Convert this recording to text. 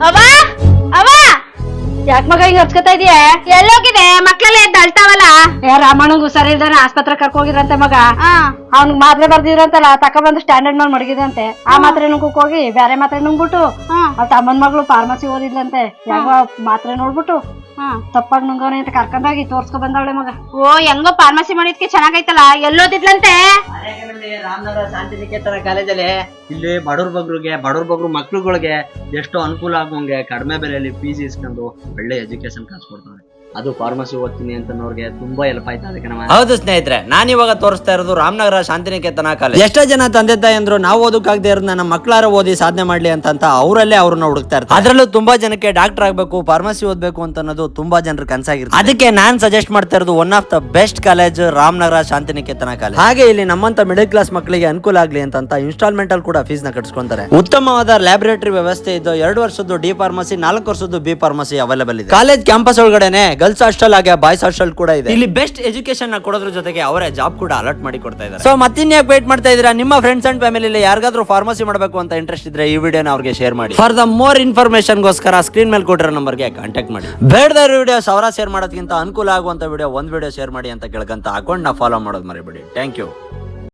ಅವ ಅವ ಯಾಕ ಮಗ ಹಿಂಗ ಹಚ್ಕತಾ ಇದೀಯ? ಎಲ್ಲೋಗಿದೆ? ಮಕ್ಳೆಲ್ಲ ಎದ್ದು ಅಳ್ತಾವಲ್ಲ. ರಾಮಣ್ಣಂಗ್ ಹುಷಾರಿಲ್ದಾನೆ ಆಸ್ಪತ್ರೆ ಕರ್ಕೋಗಿದ್ರಂತೆ ಮಗ. ಅವ್ನಿಗ್ ಮಾತ್ರೆ ಬರ್ದಿದ್ರಂತಲ್ಲ ತಕೊಂಡ್ಬಂದು ಸ್ಟ್ಯಾಂಡರ್ಡ್ ಮೇಲೆ ಮಡಗಿದಂತೆ. ಆ ಮಾತ್ರೆ ನುಂಗಕ್ ಹೋಗಿ ಬೇರೆ ಮಾತ್ರೆ ನುಂಗ್ಬಿಟ್ಟು ಅವ್ರ ತಮ್ಮನ್ ಮಗಳು ಫಾರ್ಮಸಿ ಓದಿದ್ಲಂತೆ. ಯಾವ ಮಾತ್ರೆ ನೋಡ್ಬಿಟ್ಟು ತಪ್ಪಾಗಿ ನುಂಗವನೆ ಅಂತ ಕರ್ಕೊಂಡೋಗಿ ತೋರ್ಸ್ಕೊ ಬಂದವಳೆ ಮಗ. ಓ ಹೆಂಗೋ ಫಾರ್ಮಸಿ ಮಾಡಿದ್ಕೆ ಚೆನ್ನಾಗೈತಲ್ಲ. ಎಲ್ಲೋದಿದ್ಲಂತೆ? ರಾಮನಗರ ಶಾಂತಿನಿಕೇತನ ಕಾಲೇಜಲ್ಲಿ ಇಲ್ಲಿ ಬಡವ್ರ ಬಗ್ರು ಮಕ್ಳುಗಳಿಗೆ ಎಷ್ಟೋ ಅನುಕೂಲ ಆಗುವಂಗೆ ಕಡಿಮೆ ಬೆಲೆಯಲ್ಲಿ ಫೀಸ್ ಇಸ್ಕೊಂಡು ಒಳ್ಳೆ ಎಜುಕೇಶನ್ ಕಲ್ಸ್ಕೊಡ್ತಾರೆ. ಅದು ಫಾರ್ಮಸಿ ಓದ್ತೀನಿ ಅಂತನವ್ರಿಗೆ ತುಂಬಾ ಹೆಲ್ಪ್ ಆಯ್ತಾ ಅದಕ್ಕೆ ನಮ್ಮ. ಹೌದು ಸ್ನೇಹಿತರೆ, ನಾನಿವಾಗ ತೋರಿಸ್ತಾ ಇರೋದು ರಾಮನಗರ ಶಾಂತಿನಿಕೇತನ ಕಾಲೇಜ್. ಎಷ್ಟೋ ಜನ ತಂದೆ ತಾಯಿ ಅಂದ್ರು ನಾವು ಓದಕ್ಕಾಗದೆ ಇರೋದು ನಮ್ಮ ಮಕ್ಕಳಾರ ಓದಿ ಸಾಧನೆ ಮಾಡ್ಲಿ ಅಂತ ಅವರಲ್ಲೇ ಅವ್ರನ್ನ ಹುಡುಕ್ತಾ ಇರ್ತಾರೆ. ಅದ್ರಲ್ಲೂ ತುಂಬಾ ಜನಕ್ಕೆ ಡಾಕ್ಟರ್ ಆಗ್ಬೇಕು, ಫಾರ್ಮಸಿ ಓದ್ಬೇಕು ಅಂತ ಅನ್ನೋದು ತುಂಬಾ ಜನರ ಕನಸಾಗಿರುತ್ತೆ. ಅದಕ್ಕೆ ನಾನ್ ಸಜೆಸ್ಟ್ ಮಾಡ್ತಾ ಇರೋದು one of the best college Ramanagara Shantiniketan college. ಹಾಗೆ ಇಲ್ಲಿ ನಮ್ಮಂತ ಮಿಡಲ್ ಕ್ಲಾಸ್ ಮಕ್ಕಳಿಗೆ ಅನುಕೂಲ ಆಗ್ಲಿ ಅಂತ ಇನ್ಸ್ಟಾಲ್ಮೆಂಟ್ ಅಲ್ಲಿ ಕೂಡ ಫೀಸ್ ನ ಕಟ್ಸ್ಕೊಂತಾರೆ. ಉತ್ತಮವಾದ ಲ್ಯಾಬೊರೇಟರಿ ವ್ಯವಸ್ಥೆ ಇದ್ದು 2 ವರ್ಷದ್ದು ಡಿ ಫಾರ್ಮಸಿ, 4 ವರ್ಷದ್ದು ಬಿ ಫಾರ್ಮಸಿ ಅವೈಲೇಬಲ್ ಇದೆ. ಕಾಲೇಜ್ ಕ್ಯಾಂಪಸ್ ಒಳಗಡೆನೆ ಗರ್ಲ್ಸ್ ಹಾಸ್ಟೆಲ್ ಹಾಗೆ ಬಾಯ್ಸ್ ಹಾಸ್ಟೆಲ್ ಕೂಡ ಇದೆ. ಇಲ್ಲಿ ಬೆಸ್ಟ್ ಎಜುಕೇಶನ್ ನ ಕೊಡೋದ್ರ ಜೊತೆಗೆ ಅವರೇ ಜಾಬ್ ಕೂಡ ಅಲಾಟ್ ಮಾಡಿ ಕೊಡ್ತಾ ಇದ್ದಾರೆ. ಸೊ ಮತ್ತಿನ್ಯಾಕೆ ವೇಟ್ ಮಾಡ್ತಾ ಇದೀರಾ? ನಿಮ್ಮ ಫ್ರೆಂಡ್ಸ್ ಅಂಡ್ ಫ್ಯಾಮಿಲಿ ಯಾರಿಗಾದ್ರೂ ಫಾರ್ಮಸಿ ಮಾಡಬೇಕು ಅಂತ ಇಂಟ್ರೆಸ್ಟ್ ಇದ್ರೆ ಈ ವಿಡಿಯೋನ ಅವ್ರಿಗೆ ಶೇರ್ ಮಾಡಿ. ಫಾರ್ ದ ಮೋರ್ ಇನ್ಫಾರ್ಮೇಶನ್ ಗೋಸ್ಕರ ಸ್ಕ್ರೀನ್ ಮೇಲೆ ಕೊಟ್ಟಿರೋ ನಂಬರ್ಗೆ ಕಾಂಟ್ಯಾಕ್ಟ್ ಮಾಡಿ. ಬೇಡದ ವಿಡಿಯೋ 1000 ಶೇರ್ ಮಾಡೋದಕ್ಕಿಂತ ಅನುಕೂಲ ಆಗುವಂತ ವಿಡಿಯೋ 1 ವಿಡಿಯೋ ಶೇರ್ ಮಾಡಿ ಅಂತ ಕೇಳ್ಕಂತ ಅಕೌಂಟ್ ನ ಫಾಲೋ ಮಾಡೋದು ಮರಿಬೇಡಿ. Thank you.